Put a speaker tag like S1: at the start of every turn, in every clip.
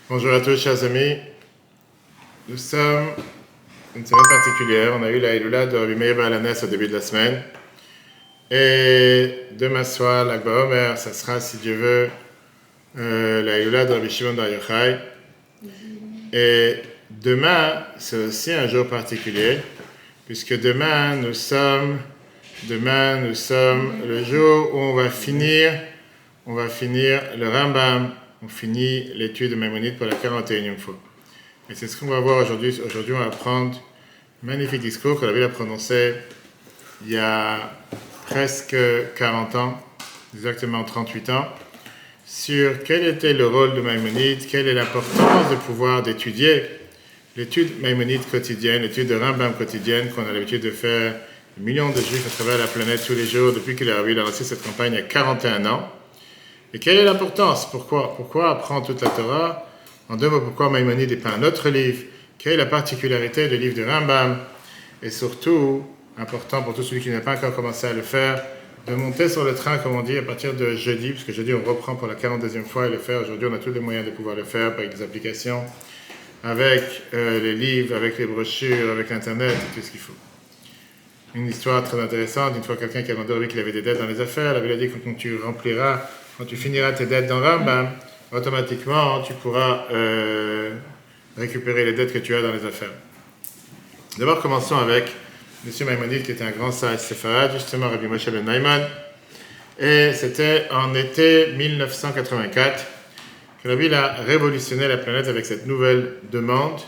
S1: Bonjour à tous, chers amis. Nous sommes une semaine particulière. On a eu la Hilula de Rabbi Meir Balanes au début de la semaine. Et demain soir, l'Akba Omer, ça sera, si Dieu veut, la Hilula de Rabbi Shimon Bar Yochai. Et demain, c'est aussi un jour particulier, puisque demain, nous sommes le jour où on va finir le Rambam. On finit l'étude de Maïmonide pour la 41e fois. Et c'est ce qu'on va voir aujourd'hui. Aujourd'hui, on va prendre un magnifique discours que la Bible a prononcé il y a presque 40 ans, exactement 38 ans, sur quel était le rôle de Maïmonide, quelle est l'importance de pouvoir d'étudier l'étude Maïmonide quotidienne, l'étude de Rambam quotidienne qu'on a l'habitude de faire des millions de juifs à travers la planète tous les jours depuis que la Bible a lancé cette campagne il y a 41 ans. Et quelle est l'importance? Pourquoi apprendre toute la Torah? En deux mots, pourquoi Maïmonide n'est pas un autre livre? Quelle est la particularité du livre de Rambam? Et surtout, important pour tout celui qui n'a pas encore commencé à le faire, de monter sur le train, comme on dit, à partir de jeudi, puisque jeudi on reprend pour la 42e fois et le faire. Aujourd'hui, on a tous les moyens de pouvoir le faire avec des applications, avec les livres, avec les brochures, avec Internet, et tout ce qu'il faut. Une histoire très intéressante. Une fois, quelqu'un qui a demandé à lui qu'il avait des dettes dans les affaires, la Bible a dit que quand tu finiras tes dettes dans Rambam, automatiquement, tu pourras récupérer les dettes que tu as dans les affaires. D'abord, commençons avec M. Maïmonide, qui était un grand sage séfarade, justement, Rabbi Moshe ben Maimon. Et c'était en été 1984 que la Bible a révolutionné la planète avec cette nouvelle demande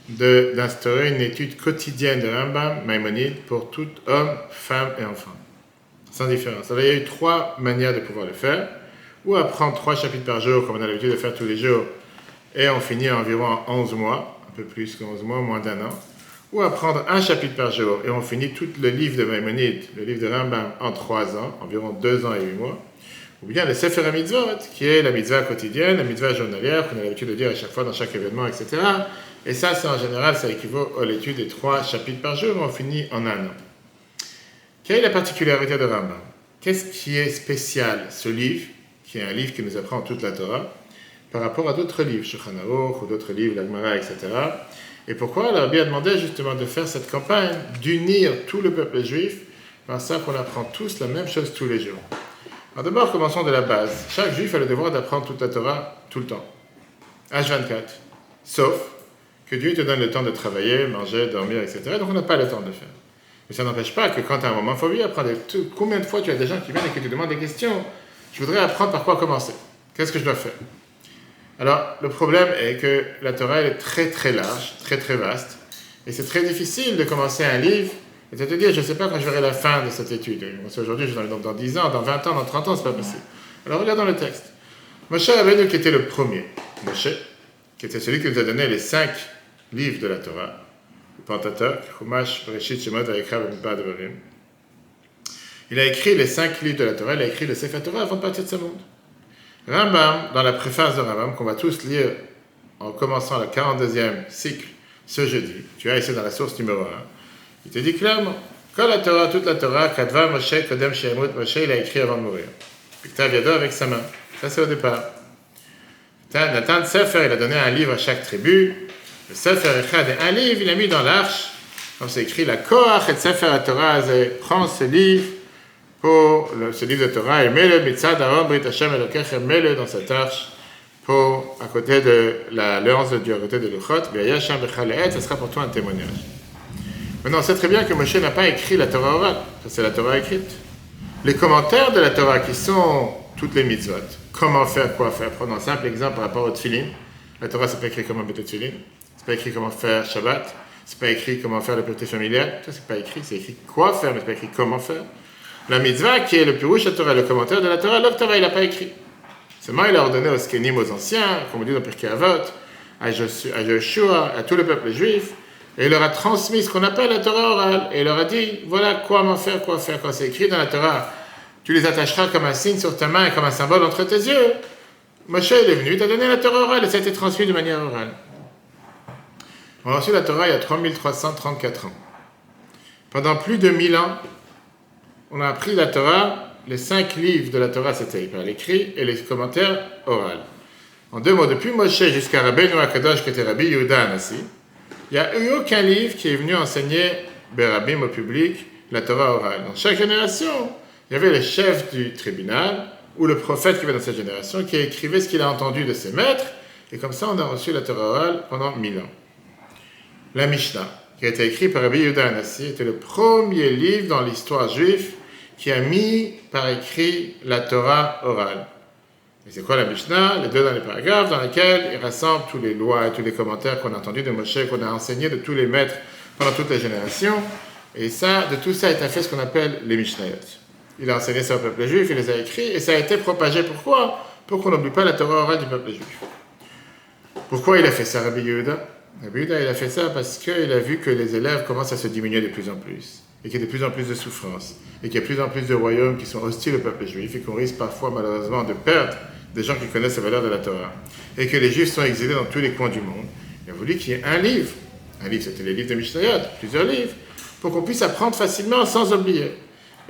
S1: d'instaurer une étude quotidienne de Rambam, Maïmonide, pour tout homme, femme et enfant, sans différence. Alors, il y a eu 3 manières de pouvoir le faire. Ou apprendre 3 chapitres par jour, comme on a l'habitude de faire tous les jours, et on finit environ 11 mois, un peu plus que 11 mois, moins d'1 an. Ou apprendre 1 chapitre par jour, et on finit tout le livre de Maïmonide, le livre de Rambam, en 3 ans, environ 2 ans et 8 mois. Ou bien le Sefer HaMitzvot, qui est la mitzvah quotidienne, la mitzvah journalière, qu'on a l'habitude de dire à chaque fois dans chaque événement, etc. Et ça, c'est en général, ça équivaut à l'étude des 3 chapitres par jour, et on finit en 1 an. Quelle est la particularité de Rambam? Qu'est-ce qui est spécial, ce livre, qui est un livre qui nous apprend toute la Torah, par rapport à d'autres livres, Shulchan Aruch ou d'autres livres, la Gemara, etc. Et pourquoi la Rabbi a demandé justement de faire cette campagne, d'unir tout le peuple juif, par ça qu'on apprend tous la même chose tous les jours. Alors d'abord, commençons de la base. Chaque juif a le devoir d'apprendre toute la Torah tout le temps, H24, sauf que Dieu te donne le temps de travailler, manger, dormir, etc. Donc on n'a pas le temps de le faire. Mais ça n'empêche pas que quand tu as un moment, il faut bien apprendre. Combien de fois tu as des gens qui viennent et qui te demandent des questions? Je voudrais apprendre par quoi commencer. Qu'est-ce que je dois faire? Alors, le problème est que la Torah elle est très très large, très très vaste, et c'est très difficile de commencer un livre et de te dire, je ne sais pas quand je verrai la fin de cette étude. Aujourd'hui, je dans 10 ans, dans 20 ans, dans 30 ans, c'est pas possible. Alors, regardons le texte. Moshe Rabbeinu qui était le premier. Moshe, qui était celui qui nous a donné les 5 livres de la Torah, le Pentateuch, Chumash, Bereshit, Shemot, Vayikra, Bamidbar, Devarim. Il a écrit les 5 livres de la Torah, il a écrit le Sefer Torah avant de partir de ce monde. Rambam, dans la préface de Rambam, qu'on va tous lire en commençant le 42e cycle ce jeudi, tu as ici dans la source numéro 1, il te dit clairement, quand la Torah, toute la Torah, Kadva Moshe, Kodem Shemut, Moshe, il a écrit avant de mourir. Piktav Yado avec sa main. Ça, c'est au départ. Nathan Sefer, il a donné un livre à chaque tribu. Le Sefer Echad, un livre, il a mis dans l'arche. Comme c'est écrit, la Koach et Sefer Torah, prends ce livre, pour ce livre de Torah, et mets-le, mitzad Aaron, Brit Hashem Elokechem, mets-le dans cette arche, à côté de l'alliance de Dieu, à côté de Luchot, Ve'yasham Bechaleet, ce sera pour toi un témoignage. Maintenant, on sait très bien que Moshe n'a pas écrit la Torah orale, ça c'est la Torah écrite. Les commentaires de la Torah, qui sont toutes les mitzvot, comment faire, quoi faire, prenons un simple exemple par rapport au tefillin. La Torah, c'est pas écrit comment mettre le tefillin, c'est pas écrit comment faire Shabbat, c'est pas écrit comment faire la pureté familiale, ça c'est pas écrit, c'est écrit quoi faire, mais c'est pas écrit comment faire. La mitzvah, qui est le Pirush HaTorah, le commentaire de la Torah, l'Okhtava, il n'a pas écrit. Seulement, il a ordonné aux Skenim, aux anciens, comme on dit dans Pirkei Avot, à Joshua, à tout le peuple juif, et il leur a transmis ce qu'on appelle la Torah orale. Et il leur a dit, voilà comment faire, quoi faire. Quand c'est écrit dans la Torah, tu les attacheras comme un signe sur ta main et comme un symbole entre tes yeux. Moshe, il est venu, il t'a donné la Torah orale, et ça a été transmis de manière orale. On a reçu la Torah il y a 3334 ans. Pendant plus de 1000 ans, on a appris la Torah, les 5 livres de la Torah, c'était par l'écrit, et les commentaires oraux. En deux mots, depuis Moshe jusqu'à Rabbeinu Akadosh, qui était Rabbi Yehuda Anassi, il n'y a eu aucun livre qui est venu enseigner Berabim au public la Torah orale. Dans chaque génération, il y avait le chef du tribunal ou le prophète qui avait dans cette génération qui écrivait ce qu'il a entendu de ses maîtres, et comme ça on a reçu la Torah orale pendant 1000 ans. La Mishnah, qui a été écrite par Rabbi Yehuda Anassi, était le premier livre dans l'histoire juive qui a mis par écrit la Torah orale. Et c'est quoi la Mishnah? Les deux dans les paragraphes dans lesquels il rassemble toutes les lois et tous les commentaires qu'on a entendus de Moshe, qu'on a enseignés de tous les maîtres pendant toutes les générations. Et ça, de tout ça, est fait ce qu'on appelle les Mishnayot. Il a enseigné ça au peuple juif, il les a écrits, et ça a été propagé. Pourquoi? Pour qu'on n'oublie pas la Torah orale du peuple juif. Pourquoi il a fait ça, Rabbi Yehuda? Rabbi Yehuda, il a fait ça parce qu'il a vu que les élèves commencent à se diminuer de plus en plus, et qu'il y a de plus en plus de souffrances, et qu'il y a de plus en plus de royaumes qui sont hostiles au peuple juif, et qu'on risque parfois, malheureusement, de perdre des gens qui connaissent la valeur de la Torah, et que les Juifs sont exilés dans tous les coins du monde. Il a voulu qu'il y ait un livre, c'était les livres de Mishnayot, plusieurs livres, pour qu'on puisse apprendre facilement sans oublier.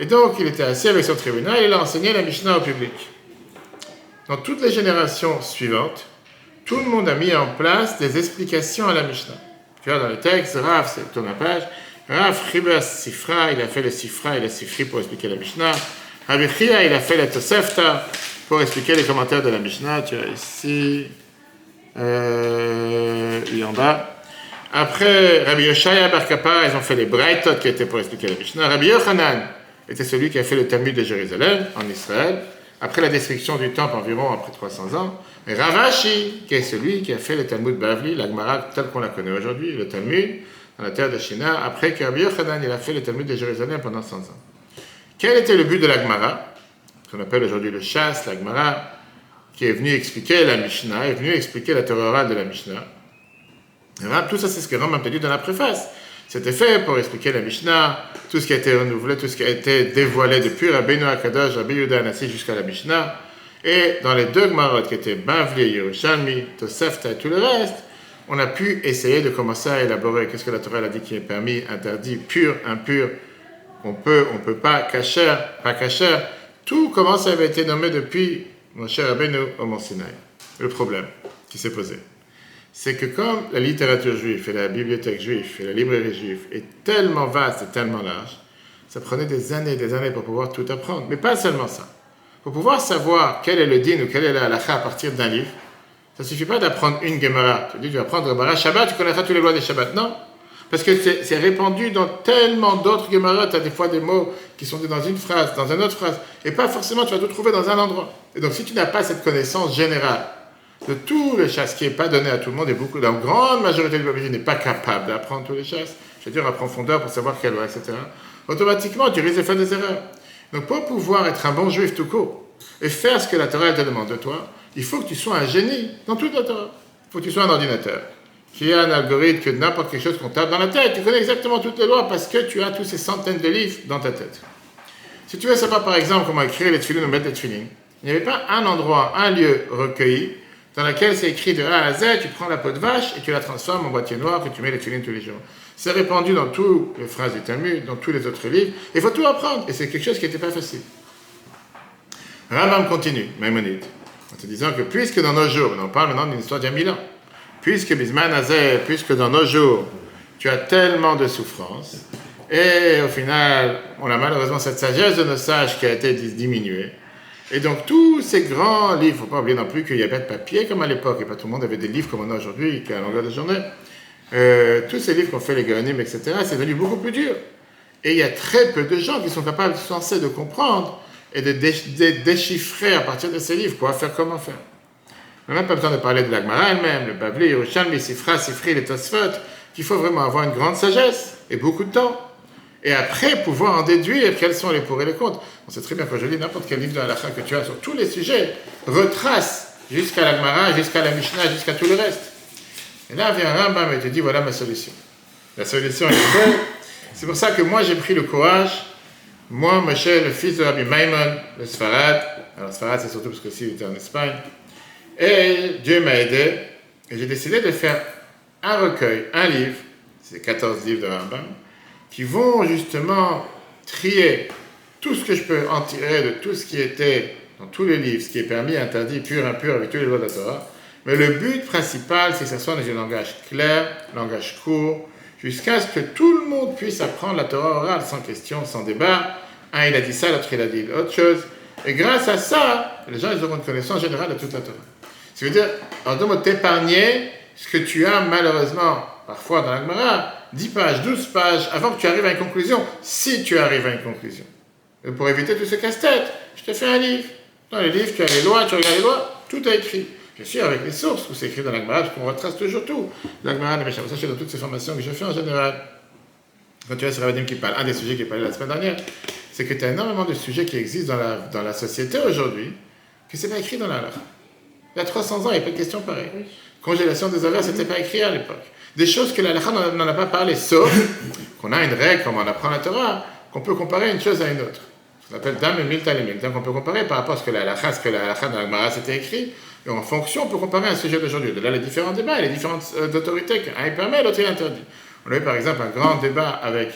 S1: Et donc, il était assis avec son tribunal et il a enseigné la Mishnah au public. Dans toutes les générations suivantes, tout le monde a mis en place des explications à la Mishnah. Tu vois, dans le texte, Rav, c'est tourne la page, Rav Chibas Sifra, il a fait le Sifra et le Sifri pour expliquer la Mishnah. Rabbi Chia, il a fait le Tosefta pour expliquer les commentaires de la Mishnah. Tu vois, ici, et en bas. Après, Rabbi Yoshaya Bar Kappa, ils ont fait les Braitot qui étaient pour expliquer la Mishnah. Rabbi Yochanan était celui qui a fait le Talmud de Jérusalem, en Israël, après la destruction du temple, environ après 300 ans. Et Rav Ashi, qui est celui qui a fait le Talmud Bavli, la Gemara telle qu'on la connaît aujourd'hui, le Talmud, dans la terre de Shinar, après que Rabbi Yochanan il a fait le Talmud de Jérusalem pendant 100 ans. Quel était le but de la Gemara, qu'on appelle aujourd'hui le Shas, la Gemara, qui est venu expliquer la Mishnah, est venu expliquer la Torah orale de la Mishnah. Tout ça, c'est ce que Rambam a dit dans la préface. C'était fait pour expliquer la Mishnah, tout ce qui a été renouvelé, tout ce qui a été dévoilé depuis Rabbeinu Akadosh, Rabbi Yehuda Anassi jusqu'à la Mishnah. Et dans les deux Gemarot qui étaient Bavli et Yerushalmi, Tosefta et tout le reste, on a pu essayer de commencer à élaborer qu'est-ce que la Torah a dit qui est permis, interdit, pur, impur, on peut pas, kasher, pas kasher. Tout comment ça avait été nommé depuis Moshe Rabbeinu au Mont Sinaï. Le problème qui s'est posé, c'est que comme la littérature juive et la bibliothèque juive et la librairie juive est tellement vaste et tellement large, ça prenait des années pour pouvoir tout apprendre. Mais pas seulement ça. Pour pouvoir savoir quel est le din ou quelle est la halakha à partir d'un livre, ça ne suffit pas d'apprendre une Gemara. Tu dis, tu vas apprendre Gemara Shabbat, tu connaîtras tous les lois des Shabbat. Non. Parce que c'est répandu dans tellement d'autres Gemara, tu as des fois des mots qui sont dans une phrase, dans une autre phrase, et pas forcément tu vas tout trouver dans un endroit. Et donc si tu n'as pas cette connaissance générale de tous les chasses qui n'est pas donné à tout le monde, et la grande majorité du peuple n'est pas capable d'apprendre tous les chasses, je veux dire en profondeur pour savoir quelle loi, etc., automatiquement tu risques de faire des erreurs. Donc pour pouvoir être un bon juif tout court, et faire ce que la Torah te demande de toi, il faut que tu sois un génie dans toute la Torah. Il faut que tu sois un ordinateur, qui a un algorithme, que n'importe quelque chose qu'on tape dans la tête, tu connais exactement toutes les lois parce que tu as tous ces centaines de livres dans ta tête. Si tu veux savoir par exemple comment écrire les tefilines ou mettre les tefilines, il n'y avait pas un endroit, un lieu recueilli dans lequel c'est écrit de A à Z, tu prends la peau de vache et tu la transformes en boîtier noir que tu mets les tefilines tous les jours. C'est répandu dans toutes les phrases du Talmud, dans tous les autres livres, il faut tout apprendre, et c'est quelque chose qui n'était pas facile. Rambam continue, Maïmonide, en te disant que puisque dans nos jours, on parle maintenant d'une histoire d'il y a 1000 ans, puisque Bisman Hazeh, puisque dans nos jours, tu as tellement de souffrances, et au final, on a malheureusement cette sagesse de nos sages qui a été diminuée. Et donc, tous ces grands livres, il ne faut pas oublier non plus qu'il n'y avait pas de papier comme à l'époque, et pas tout le monde avait des livres comme on a aujourd'hui, qu'à longueur de journée. Tous ces livres qu'on fait, les Gaonim, etc., c'est devenu beaucoup plus dur. Et il y a très peu de gens qui sont capables, censés de comprendre et de déchiffrer à partir de ces livres quoi faire, comment faire. On n'a même pas besoin de parler de la Gemara elle-même, le Bavli, Yerushalmi, Sifra, Sifri, les Tosfot, qu'il faut vraiment avoir une grande sagesse et beaucoup de temps. Et après, pouvoir en déduire quels sont les pour et les contre. On sait très bien qu'aujourd'hui, n'importe quel livre de halakha que tu as sur tous les sujets retrace jusqu'à la Gemara, jusqu'à la Mishnah, jusqu'à tout le reste. Et là vient Rambam et te dit, voilà ma solution. La solution est belle. C'est pour ça que moi, j'ai pris le courage. Moi, Moshe, le fils de Rabbi Maimon, le Sfarad. Alors, Sfarad, c'est surtout parce que il était en Espagne. Et Dieu m'a aidé. Et j'ai décidé de faire un recueil, un livre, c'est 14 livres de Rambam, qui vont justement trier tout ce que je peux en tirer de tout ce qui était dans tous les livres, ce qui est permis, interdit, pur, impur, avec tous les lois de la Torah, Mais le but principal, c'est que ça soit dans un langage clair, langage court, jusqu'à ce que tout le monde puisse apprendre la Torah orale sans question, sans débat. Un, il a dit ça, l'autre, il a dit autre chose. Et grâce à ça, les gens ils auront une connaissance générale de toute la Torah. Ça veut dire, en deux mots, t'épargner ce que tu as malheureusement, parfois dans la Gemara, 10 pages, 12 pages, avant que tu arrives à une conclusion, si tu arrives à une conclusion. Et pour éviter tout ce casse-tête, je te fais un livre. Dans les livres, tu as les lois, tu regardes les lois, tout est écrit. Bien sûr, avec les sources, où c'est écrit dans la Gemara, parce qu'on retrace toujours tout. La Gemara, les méchants, ça, c'est dans toutes ces formations que je fais en général. Quand tu as ce Ravadim qui parle, un des sujets qui est parlé la semaine dernière, c'est que tu as énormément de sujets qui existent dans la société aujourd'hui, que ce n'est pas écrit dans la Halakha. Il y a 300 ans, il n'y a pas de question pareille. Congélation des ovaires, ce n'était pas écrit à l'époque. Des choses que la Halakha n'en a pas parlé, sauf qu'on a une règle, comme on apprend la Torah, qu'on peut comparer une chose à une autre. Ce qu'on appelle Dam et Milta et Milta, qu'on peut comparer par rapport à ce que la Halakha dans la Gemara c'était écrit, et en fonction, on peut comparer un sujet d'aujourd'hui. De là, les différents débats et les différentes autorités, un il permet, l'autre il interdit. On a eu par exemple un grand débat avec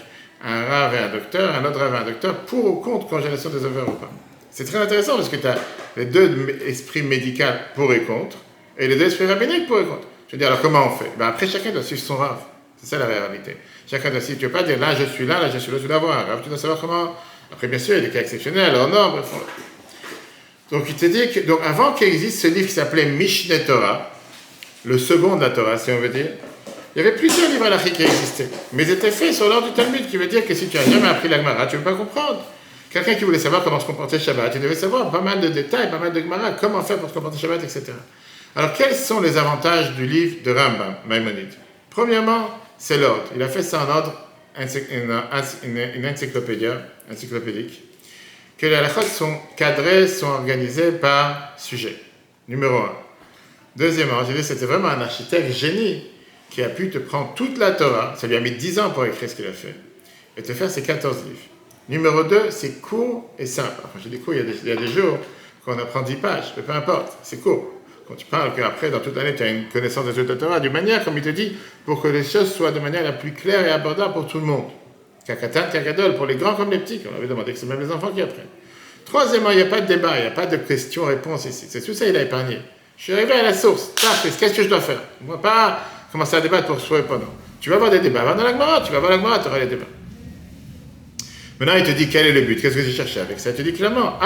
S1: un rave et un docteur, un autre rave et un docteur, pour ou contre congélation des ovaires ou pas. C'est très intéressant parce que tu as les deux esprits médicaux pour et contre, et les deux esprits rabbiniques pour et contre. Je veux dire, alors comment on fait? Après, chacun doit suivre son rave. C'est ça la réalité. Chacun doit suivre. Tu ne veux pas dire là je suis là, je suis là, tu dois avoir un rave. Tu dois savoir comment. Après, bien sûr, il y a des cas exceptionnels, alors non, bref. Donc, il te dit que, donc, avant qu'il existe ce livre qui s'appelait Mishneh Torah, le second de la Torah, si on veut dire, il y avait plusieurs livres halachiques qui existaient. Mais ils étaient faits sur l'ordre du Talmud, qui veut dire que si tu n'as jamais appris la Gemara, tu ne veux pas comprendre. Quelqu'un qui voulait savoir comment se comporter le Shabbat, il devait savoir pas mal de détails, pas mal de Gemara, comment faire pour se comporter le Shabbat, etc. Alors, quels sont les avantages du livre de Rambam, Maïmonide? Premièrement, c'est l'ordre. Il a fait ça en ordre une encyclopédique, que les halakhot sont cadrés, sont organisés par sujet. Numéro 1. Deuxièmement, j'ai dit que c'était vraiment un architecte génie qui a pu te prendre toute la Torah, ça lui a mis 10 ans pour écrire ce qu'il a fait, et te faire ces 14 livres. Numéro 2, c'est court et simple. Enfin, j'ai dit court, il y a des jours qu'on apprend 10 pages, mais peu importe, c'est court. Quand tu parles qu'après, dans toute l'année, tu as une connaissance de toute la Torah, d'une manière, comme il te dit, pour que les choses soient de manière la plus claire et abordable pour tout le monde. Kakatan, kakadol, pour les grands comme les petits, on avait demandé que c'est même les enfants qui apprennent. Troisièmement, il n'y a pas de débat, il n'y a pas de questions-réponses ici. C'est tout ça, il a épargné. Je suis arrivé à la source. Qu'est-ce que je dois faire? On ne va pas commencer à débattre pour soi et pas non. Tu vas avoir des débats, va dans la Gemara, tu vas voir la Gemara, tu auras les débats. Maintenant, il te dit quel est le but, qu'est-ce que j'ai cherché avec ça? Il te dit clairement,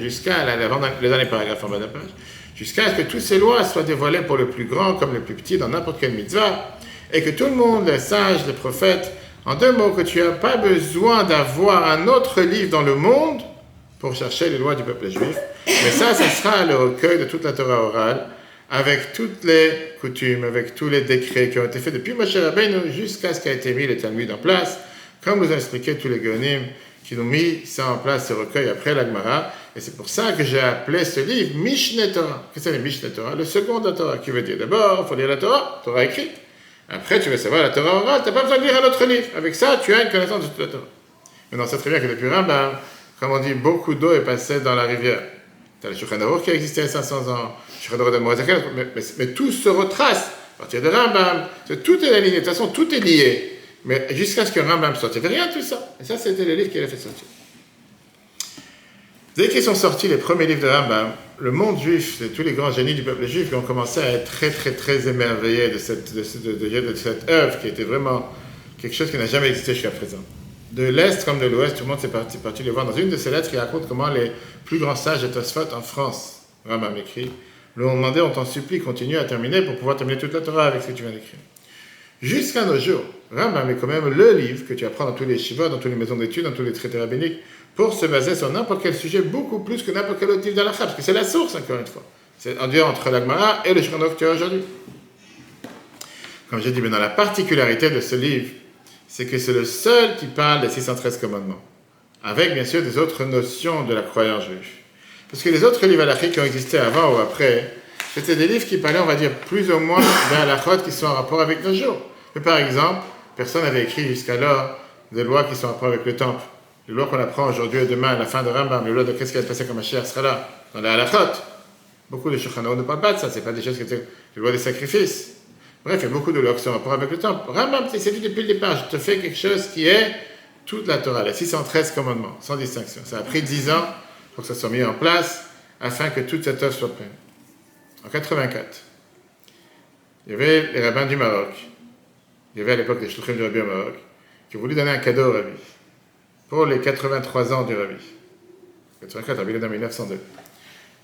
S1: jusqu'à les derniers paragraphes en bas de la page, jusqu'à ce que toutes ces lois soient dévoilées pour le plus grand comme le plus petit dans n'importe quelle mitzvah, et que tout le monde, les sages, les prophètes, en deux mots, que tu n'as pas besoin d'avoir un autre livre dans le monde pour chercher les lois du peuple juif, mais ça sera le recueil de toute la Torah orale, avec toutes les coutumes, avec tous les décrets qui ont été faits depuis Moshe Rabbeinu jusqu'à ce qu'a été mis le Talmud en place, comme nous a expliqué tous les Géonim qui ont mis ça en place, ce recueil après la Gemara, et c'est pour ça que j'ai appelé ce livre Mishneh Torah. Qu'est-ce que c'est le Mishneh Torah? Le second de la Torah, qui veut dire d'abord, il faut lire la Torah écrite. Après, tu veux savoir la Torah orale, tu n'as pas besoin de lire un autre livre. Avec ça, tu as une connaissance de toute la Torah. Maintenant, c'est très bien que depuis Rambam, comme on dit, beaucoup d'eau est passée dans la rivière. Tu as le Shulchan Aruch qui a existé il y a 500 ans, le Shulchan Aruch de Moïse, mais tout se retrace à partir de Rambam. Tout est aligné, de toute façon, tout est lié. Mais jusqu'à ce que Rambam sorte, il n'y avait rien de tout ça. Et ça, c'était les livres qu'il a fait sortir. Dès qu'ils sont sortis, les premiers livres de Rambam, le monde juif, tous les grands génies du peuple juif, ont commencé à être très, très, très émerveillés de cette œuvre qui était vraiment quelque chose qui n'a jamais existé jusqu'à présent. De l'Est comme de l'Ouest, tout le monde s'est parti les voir. Dans une de ces lettres, il raconte comment les plus grands sages de Tosfot en France, Rambam écrit, lui ont demandé, on t'en supplie, continue à terminer pour pouvoir terminer toute la Torah avec ce que tu viens d'écrire. Jusqu'à nos jours, Rambam est quand même le livre que tu apprends dans tous les shivas, dans toutes les maisons d'études, dans tous les traités rabbiniques, pour se baser sur n'importe quel sujet, beaucoup plus que n'importe quel autre livre d'Halakha, parce que c'est la source, encore une fois. C'est en disant entre la Gemara et le Shulchan Aruch que tu as aujourd'hui. Comme j'ai dit, maintenant, la particularité de ce livre, c'est que c'est le seul qui parle des 613 commandements, avec bien sûr des autres notions de la croyance juive. Parce que les autres livres halachiques qui ont existé avant ou après, c'était des livres qui parlaient, on va dire, plus ou moins des halakhot qui sont en rapport avec nos jours. Mais par exemple, personne n'avait écrit jusqu'alors des lois qui sont en rapport avec le temple. Les lois qu'on apprend aujourd'hui et demain à la fin de Rambam, les lois de qu'est-ce qui va se passer comme Mashiach sera là, dans les halakhot. Beaucoup de Shulchan Aruch ne parlent pas de ça, c'est pas des choses qui étaient les lois des sacrifices. Bref, il y a beaucoup de lois qui sont en rapport avec le temple. Rambam, c'est dit depuis le départ, je te fais quelque chose qui est toute la Torah, les 613 commandements, sans distinction. Ça a pris 10 ans pour que ça soit mis en place, afin que toute cette œuvre soit pleine. en 84, il y avait les rabbins du Maroc, il y avait à l'époque les shluchim du Rabbi au Maroc, qui voulaient donner un cadeau au Rabbi, pour les 83 ans du Rabbi. 84, Rabbi est né en 1902.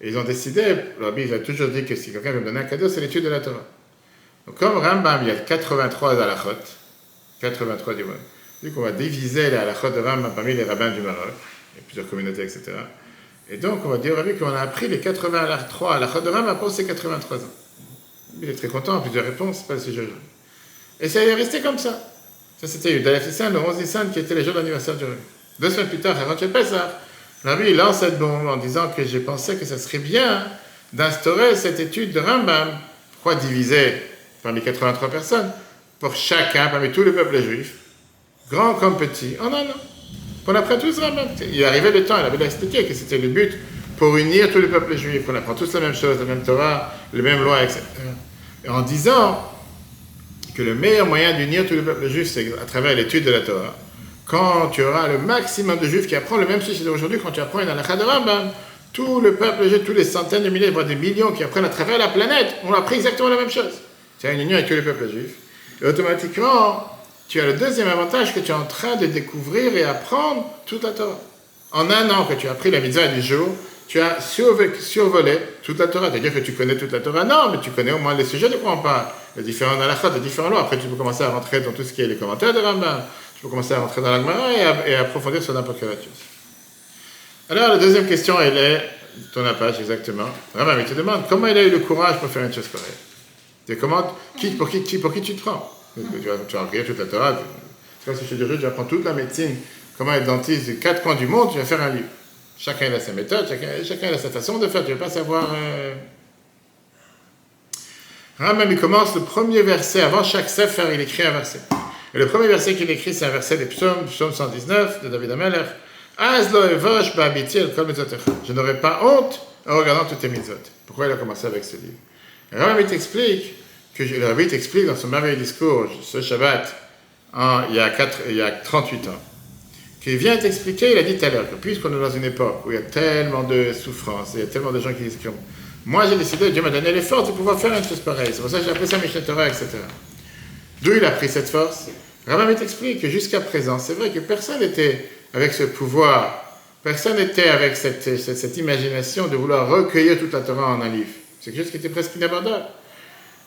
S1: Et ils ont décidé, le Rabbi il a toujours dit que si quelqu'un veut me donner un cadeau, c'est l'étude de la Torah. Donc comme Rambam, il y a 83 halachot, 83 du monde, vu qu'on va diviser les halachot de Rambam parmi les rabbins du Maroc, il y a plusieurs communautés, etc. Et donc on va dire au Rabbi qu'on a appris les 83 halachot de Rambam pour ces 83 ans. Il est très content, plusieurs réponses, c'est pas le sujet. Et ça est resté comme ça. Ça c'était Yudalef Nissan, le 11 Nissan, qui était le jour d'anniversaire du Rabbi. 2 semaines plus tard, avant qu'il passe ça, le Rabbi lance cette bombe en disant que j'ai pensé que ça serait bien d'instaurer cette étude de Rambam. Pourquoi diviser parmi 83 personnes pour chacun, parmi tous les peuples juifs, grand comme petit, en un an. Qu'on apprenne tous Rambam. Il arrivait le temps, il avait expliqué que c'était le but pour unir tous les peuples juifs, qu'on apprend tous la même chose, la même Torah, les mêmes lois, etc. Et en disant que le meilleur moyen d'unir tous les peuples juifs, c'est à travers l'étude de la Torah. Quand tu auras le maximum de juifs qui apprennent le même sujet d'aujourd'hui, quand tu apprends une halakha de Rambam, tout le peuple juif, tous les centaines de milliers, voire des millions qui apprennent à travers la planète, on appris exactement la même chose. Tu as une union avec tous les peuples juifs. Et automatiquement, tu as le deuxième avantage que tu es en train de découvrir et apprendre toute la Torah. En un an que tu as appris la mitzvah du jour, tu as survolé toute la Torah. C'est-à-dire que tu connais toute la Torah? Non, mais tu connais au moins les sujets de quoi on parle. Les différents halachot, les différents lois. Après, tu peux commencer à rentrer dans tout ce qui est les commentaires de Rambam. Tu peux commencer à rentrer dans la Gemara et approfondir sur n'importe quelle chose. Alors, la deuxième question, elle est, ton page exactement. Rambam, il te demande comment il a eu le courage pour faire une chose pareille. Pour qui tu te prends? Tu vas regarder toute la Torah. C'est comme si je te dirais, tu apprends toute la médecine, comment être dentiste des 4 coins du monde, tu vas faire un livre. Chacun a sa méthode, chacun a sa façon de faire, tu ne vas pas savoir. Rambam, il commence le premier verset, avant chaque sefer, il écrit un verset. Et le premier verset qu'il écrit, c'est un verset des psaumes, psaume 119 de David Amelech. Az lo evosh ba'abiti el kol mitzotecha. Je n'aurai pas honte en regardant toutes tes mitzvot. Pourquoi il a commencé avec ce livre? Rambam t'explique, le Rabbi t'explique dans son merveilleux discours, ce Shabbat, il y a 38 ans, qu'il vient t'expliquer, il a dit tout à l'heure, que puisqu'on est dans une époque où il y a tellement de souffrances, il y a tellement de gens qui disent que moi j'ai décidé, Dieu m'a donné les forces de pouvoir faire une chose pareille. C'est pour ça que j'ai appris ça à Mishneh Torah, etc. D'où il a pris cette force? Rambam t'explique que jusqu'à présent, c'est vrai que personne n'était avec ce pouvoir, personne n'était avec cette imagination de vouloir recueillir toute la Torah en un livre. C'est quelque chose qui était presque inabordable.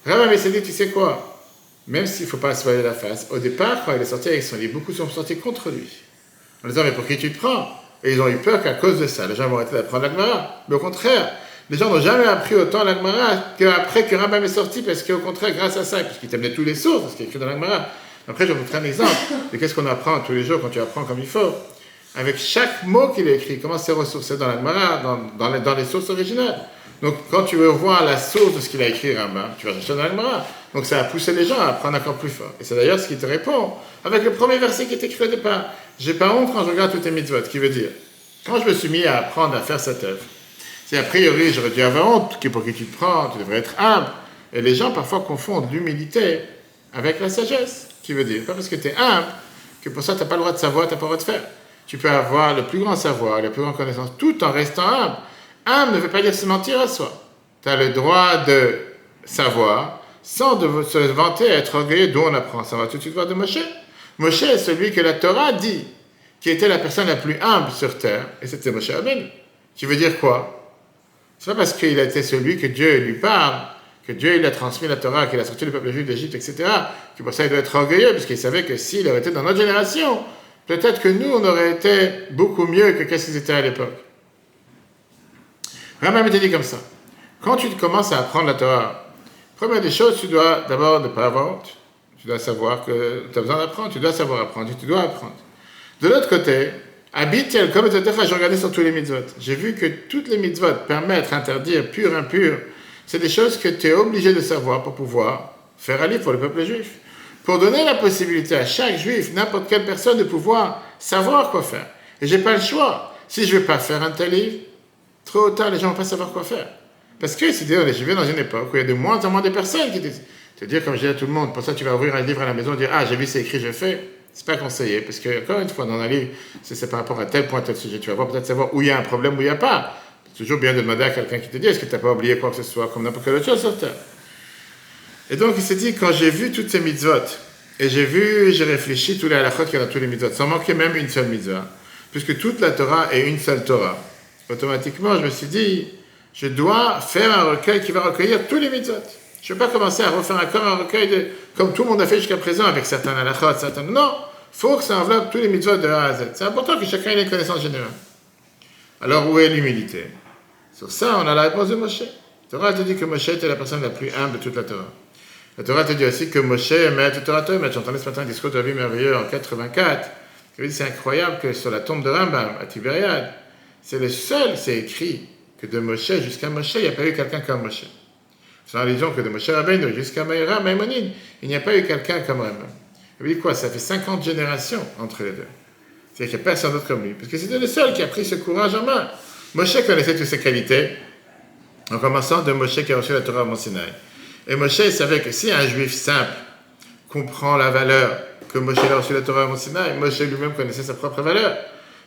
S1: Rambam s'est dit, tu sais quoi? Même s'il ne faut pas se voiler la face, au départ, quand il est sorti avec son livre, beaucoup sont sortis contre lui. En disant, mais pour qui tu te prends? Et ils ont eu peur qu'à cause de ça, les gens vont arrêter d'apprendre la Gemara. Mais au contraire, les gens n'ont jamais appris autant la Gemara qu'après que Rambam est sorti, parce qu'au contraire, grâce à ça, puisqu'il t'amenait tous les sources, ce qui est écrit dans la Gemara. Après, je vais vous montrer un exemple de qu'est-ce qu'on apprend tous les jours quand tu apprends comme il faut. Avec chaque mot qu'il a écrit, comment c'est ressourcé dans la Gemara, dans les sources originales. Donc, quand tu veux voir la source de ce qu'il a écrit, Rambam, tu vas chercher dans la Gemara. Donc, ça a poussé les gens à apprendre encore plus fort. Et c'est d'ailleurs ce qu'il te répond avec le premier verset qui est écrit au départ. J'ai pas honte quand je regarde toutes tes mitzvot. Qui veut dire, quand je me suis mis à apprendre à faire cette œuvre, c'est a priori, j'aurais dû avoir honte, pour qui tu te prends, tu devrais être humble. Et les gens parfois confondent l'humilité avec la sagesse. Qui veut dire, pas parce que tu es humble, que pour ça tu n'as pas le droit de savoir, tu n'as pas le droit de faire. Tu peux avoir le plus grand savoir, la plus grande connaissance, tout en restant humble. Humble ne veut pas dire se mentir à soi. Tu as le droit de savoir, sans se vanter à être orgueilleux, d'où on apprend. Ça va tout de suite voir de Moshe. Moshe est celui que la Torah dit, qui était la personne la plus humble sur terre, et c'était Moshe Rabbeinu. Qui veut dire quoi? C'est pas parce qu'il a été celui que Dieu lui parle, que Dieu il a transmis la Torah, qu'il a sorti le peuple juif d'Égypte, etc., que pour ça il doit être orgueilleux, parce qu'il savait que s'il aurait été dans notre génération, peut-être que nous, on aurait été beaucoup mieux que qu'est-ce qu'ils étaient à l'époque. Rambam était dit comme ça. Quand tu commences à apprendre la Torah, première des choses, tu dois d'abord ne pas avoir honte. Tu dois savoir que tu as besoin d'apprendre, tu dois savoir apprendre, tu dois apprendre. De l'autre côté, habite comme j'ai regardé sur tous les mitzvot. J'ai vu que toutes les mitzvot, permettre, interdire, pur, impur, c'est des choses que tu es obligé de savoir pour pouvoir faire un livre pour le peuple juif. Pour donner la possibilité à chaque juif, n'importe quelle personne, de pouvoir savoir quoi faire. Et je n'ai pas le choix. Si je ne vais pas faire un tel livre, trop tard, les gens ne vont pas savoir quoi faire. Parce que je vais dans une époque où il y a de moins en moins de personnes qui disent, te dire comme je dis à tout le monde, pour ça tu vas ouvrir un livre à la maison et dire, ah j'ai vu c'est écrit, je fais. C'est pas conseillé, parce que, encore une fois, dans un livre, c'est par rapport à tel point, tel sujet. Tu vas voir peut-être savoir où il y a un problème, où il n'y a pas. C'est toujours bien de demander à quelqu'un qui te dit, est-ce que tu n'as pas oublié quoi que ce soit, comme n'importe quelle autre chose sur terre. Et donc, il s'est dit, quand j'ai vu toutes ces mitzvot, et j'ai réfléchi tous les halakhot qu'il y a dans tous les mitzvot, sans manquer même une seule mitzvah, puisque toute la Torah est une seule Torah, automatiquement, je me suis dit, je dois faire un recueil qui va recueillir tous les mitzvot. Je ne vais pas commencer à refaire un recueil comme tout le monde a fait jusqu'à présent avec certains halakhot, certains... Non, il faut que ça enveloppe tous les mitzvot de A à Z. C'est important que chacun ait une connaissance générale. Alors, où est l'humilité? Sur ça, on a la réponse de Moshe. La Torah te dit que Moshe était la personne la plus humble de toute la Torah. La Torah te dit aussi que Moshe est maître de Torah. J'entendais ce matin un discours de Rabbi merveilleux en 84. Il dit c'est incroyable que sur la tombe de Rambam à Tibériade, c'est le seul, c'est écrit, que de Moshe jusqu'à Moshe, il n'y a pas eu quelqu'un comme Moshe. C'est l'allusion que de Moshe Rabbeinu jusqu'à Maïmonide, il n'y a pas eu quelqu'un comme Rambam. Il dit quoi? Ça fait 50 générations entre les deux. C'est-à-dire qu'il n'y a personne d'autre comme lui. Parce que c'était le seul qui a pris ce courage en main. Moshe connaissait toutes ses qualités, en commençant de Moshe qui a reçu la Torah à Mont Sinaï. Et Moshe savait que si un juif simple comprend la valeur que Moshe a reçu la Torah à Mont Sinaï, Moshe lui-même connaissait sa propre valeur.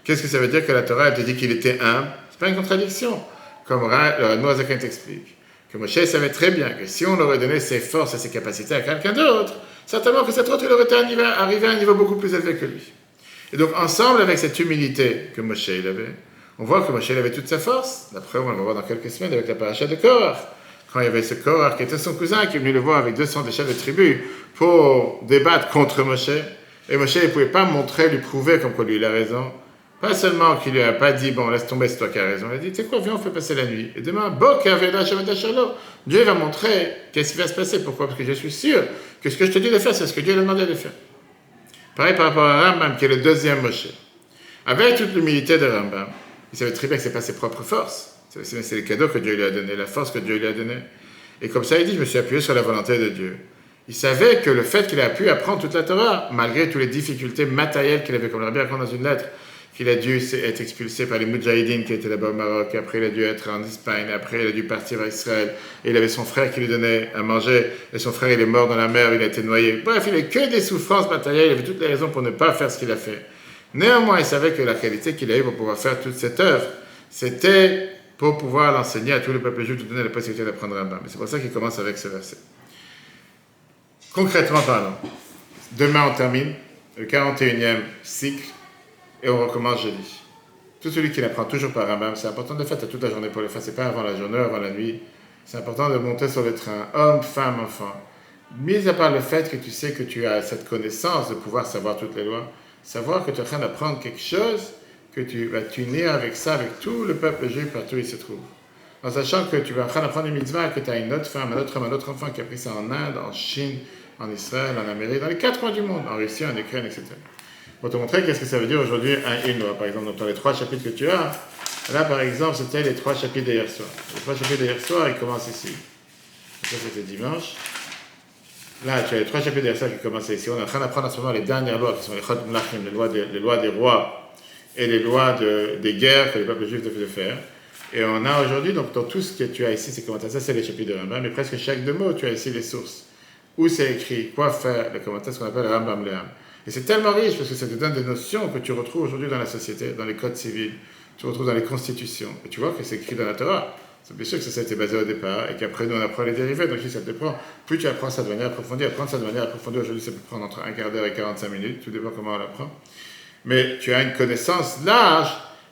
S1: Qu'est-ce que ça veut dire que la Torah, elle te dit qu'il était humble? C'est pas une contradiction. Comme le Admor Zaken t'explique. Que Moshe savait très bien que si on aurait donné ses forces et ses capacités à quelqu'un d'autre, certainement que cet autre, il aurait été arrivé à un niveau beaucoup plus élevé que lui. Et donc, ensemble, avec cette humilité que Moshe il avait, on voit que Moshe avait toute sa force. La preuve, on va voir dans quelques semaines avec la paracha de Korach. Quand il y avait ce Korach qui était son cousin, qui est venu le voir avec 200 des chefs de tribu pour débattre contre Moshe. Et Moshe ne pouvait pas montrer, lui prouver comme quoi lui, il a raison. Pas seulement qu'il lui a pas dit, bon, laisse tomber, c'est toi qui as raison. Il a dit, tu sais quoi, viens, on fait passer la nuit. Et demain, Dieu va montrer qu'est-ce qui va se passer. Pourquoi? Parce que je suis sûr que ce que je te dis de faire, c'est ce que Dieu a demandé de faire. Pareil par rapport à Rambam, qui est le deuxième Moshe. Avec toute l'humilité de Rambam, il savait très bien que ce n'est pas ses propres forces. C'est le cadeau que Dieu lui a donné, la force que Dieu lui a donnée. Et comme ça, il dit, je me suis appuyé sur la volonté de Dieu. Il savait que le fait qu'il a pu apprendre toute la Torah, malgré toutes les difficultés matérielles qu'il avait, comme le Rabbi raconte dans une lettre, qu'il a dû être expulsé par les Moudjahidines qui étaient là-bas au Maroc, et après il a dû être en Espagne, après il a dû partir à Israël, et il avait son frère qui lui donnait à manger, et son frère il est mort dans la mer, il a été noyé. Bref, il n'avait que des souffrances matérielles, il avait toutes les raisons pour ne pas faire ce qu'il a fait. Néanmoins, il savait que la qualité qu'il a eue pour pouvoir faire toute cette œuvre, c'était pour pouvoir l'enseigner à tout le peuple juif, de donner la possibilité d'apprendre Rambam. Et c'est pour ça qu'il commence avec ce verset. Concrètement parlant, demain on termine le 41e cycle, et on recommence jeudi. Tout celui qui l'apprend toujours par Rambam, c'est important de le faire toute la journée pour le faire. C'est pas avant la journée, avant la nuit. C'est important de monter sur le train, homme, femme, enfant. Mis à part le fait que tu sais que tu as cette connaissance de pouvoir savoir toutes les lois, savoir que tu es en train d'apprendre quelque chose, que tu vas t'unir avec ça, avec tout le peuple juif partout où il se trouve. En sachant que tu vas en train d'apprendre une mitzvah, que tu as une autre femme, un autre homme, un autre enfant qui a pris ça en Inde, en Chine, en Israël, en Amérique, dans les 4 coins du monde, en Russie, en Ukraine, etc. Pour te montrer qu'est-ce que ça veut dire aujourd'hui une loi. Par exemple, dans les 3 chapitres que tu as, là par exemple, c'était les 3 chapitres d'hier soir. Les 3 chapitres d'hier soir, ils commencent ici. Ça, c'était dimanche. Là, tu as les 3 chapitres d'hier soir qui commencent ici. On est en train d'apprendre en ce moment les dernières lois, qui sont les Chot Mlachim, les lois des rois et les lois des guerres que les peuples juifs devaient faire. Et on a aujourd'hui, donc dans tout ce que tu as ici, c'est commentaires. Ça, c'est les chapitres de Rambam, mais presque chaque 2 mots, tu as ici les sources. Où c'est écrit, quoi faire, les commentaires, ce qu'on appelle Rambam Leam. Et c'est tellement riche parce que ça te donne des notions que tu retrouves aujourd'hui dans la société, dans les codes civils, tu retrouves dans les constitutions. Et tu vois que c'est écrit dans la Torah. C'est bien sûr que ça a été basé au départ et qu'après nous on apprend les dérivés. Donc si ça te prend, plus tu apprends ça de manière approfondie. Apprendre ça de manière approfondie aujourd'hui, ça peut prendre entre un quart d'heure et 45 minutes, tout dépend comment on l'apprend. Mais tu as une connaissance large.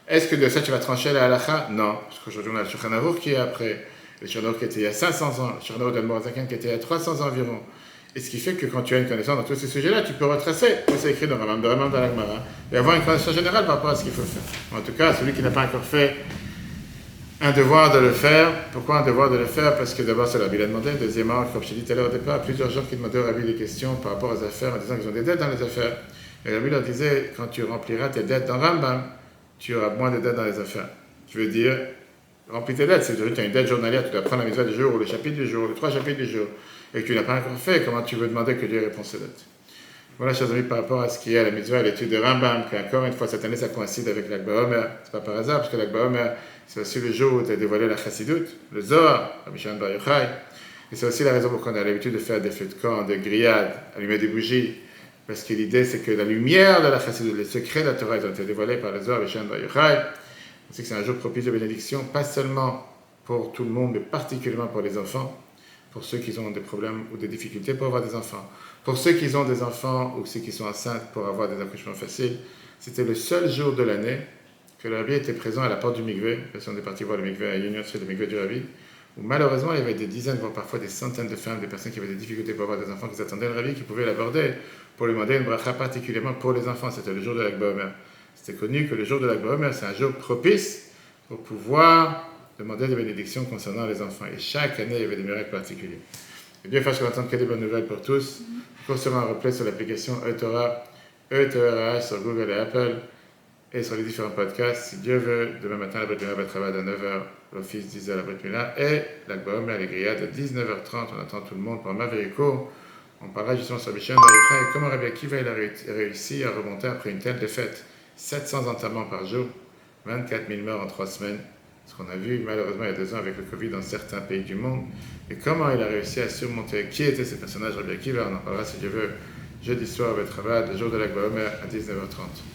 S1: Est-ce que de ça tu vas trancher la halakha? Non, parce qu'aujourd'hui on a le Shulchan Aruch qui est après, le Shulchan Aruch qui était il y a 500 ans, le Shulchan Aruch d'Admor Zaken qui était il y a 300 ans environ. Et ce qui fait que quand tu as une connaissance dans tous ces sujets-là, tu peux retracer, comme c'est écrit dans Rambam, dans la Gemara, et avoir une connaissance générale par rapport à ce qu'il faut faire. En tout cas, celui qui n'a pas encore fait un devoir de le faire. Pourquoi un devoir de le faire? Parce que d'abord, c'est le Rabbi l'a demandé. Deuxièmement, comme je t'ai dit tout à l'heure au départ, plusieurs gens qui demandaient au Rabbi des questions par rapport aux affaires en disant qu'ils ont des dettes dans les affaires. Et le Rabbi leur disait, quand tu rempliras tes dettes dans Rambam, tu auras moins de dettes dans les affaires. Je veux dire, remplis tes dettes. C'est que tu as une dette journalière, tu dois prendre la mitzvah du jour, ou le chapitre du jour, les 3 chapitres du jour, et que tu n'as pas encore fait, comment tu veux demander que Dieu réponde ces dettes? Voilà, chers amis, par rapport à ce qui est à la mitzvah, à l'étude de Rambam, qui encore une fois, cette année, ça coïncide avec l'Akba Omer. C'est pas par hasard, parce que l'Akba Omer, c'est aussi le jour où tu as dévoilé la Chassidut, le Zohar, Rabbi Shimon Bar Yochai. Et c'est aussi la raison pour laquelle on a l'habitude de faire des feux de camp, des grillades, allumer des bougies. Parce que l'idée, c'est que la lumière de la Chassidut, les secrets de la Torah, ils ont été dévoilés par le Zohar, Rabbi Shimon Bar Yochai. On sait que c'est un jour propice de bénédiction, pas seulement pour tout le monde, mais particulièrement pour les enfants, pour ceux qui ont des problèmes ou des difficultés pour avoir des enfants. Pour ceux qui ont des enfants ou ceux qui sont enceintes pour avoir des accouchements faciles, c'était le seul jour de l'année que le Rabbi était présent à la porte du mikvé, parce qu'on est parti voir le mikvé à Union Street, le mikvé du Rabbi, où malheureusement il y avait des dizaines, voire parfois des centaines de femmes, des personnes qui avaient des difficultés pour avoir des enfants, qui attendaient le Rabbi, qui pouvaient l'aborder pour lui demander une bracha particulièrement pour les enfants. C'était le jour de l'Ag BaOmer. C'était connu que le jour de l'Ag BaOmer, c'est un jour propice pour pouvoir demander des bénédictions concernant les enfants. Et chaque année, il y avait des miracles particuliers. Et Dieu fasse qu'on entende que des bonnes nouvelles pour tous. Il faut seulement un replay sur l'application eTorah, eTorah sur Google et Apple, et sur les différents podcasts. Si Dieu veut, demain matin, la Brit Mila va travailler à 9h, l'office 10h, la Brit Mila, et l'Ag BaOmer, les grillades à 19h30. On attend tout le monde pour Mavericko. On parlera justement sur Bishon Barucha et comment Rabbi Akiva il a réussi à remonter après une telle défaite. 700 entamements par jour, 24 000 morts en 3 semaines. Ce qu'on a vu malheureusement il y a 2 ans avec le Covid dans certains pays du monde. Et comment il a réussi à surmonter. Qui était ce personnage Rabbi Akiva? On en parlera si Dieu veut jeudi soir au Betrabat, le jour de l'Ag BaOmer à 19h30.